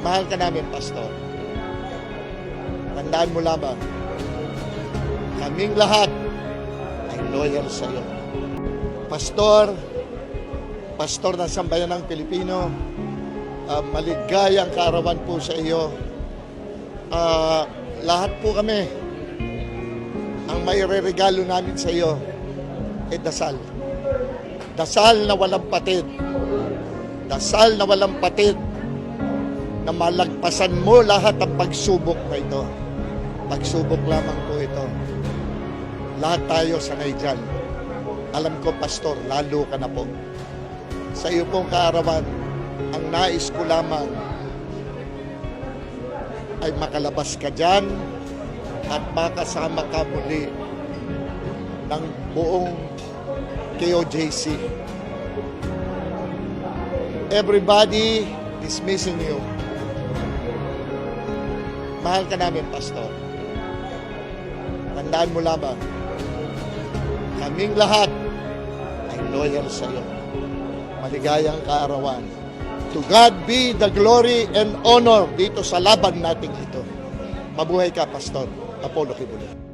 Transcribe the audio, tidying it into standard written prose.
Mahal ka namin, Pastor. Tandaan mo lamang, kaming lahat ay loyal sa iyo. Pastor ng Sambayan ng Pilipino, maligayang kaarawan po sa iyo. Lahat po kami, ang maireregalo namin sa iyo ay dasal. Dasal na walang patid. Dasal na walang patid na malagpasan mo lahat ng pagsubok na ito. Pagsubok lamang po ito. Lahat tayo sanay dyan. Alam ko, Pastor, lalo ka na po. Sa iyo pong kaarawan, ang nais ko lamang ay makalabas ka dyan at makasama ka muli ng buong KOJC. Everybody is missing you. Mahal ka namin, Pastor. Tandaan mo lamang, kaming lahat ay loyal sa iyo. Maligayang kaarawan. To God be the glory and honor dito sa laban nating ito. Mabuhay ka, Pastor Apollo Kibuloy.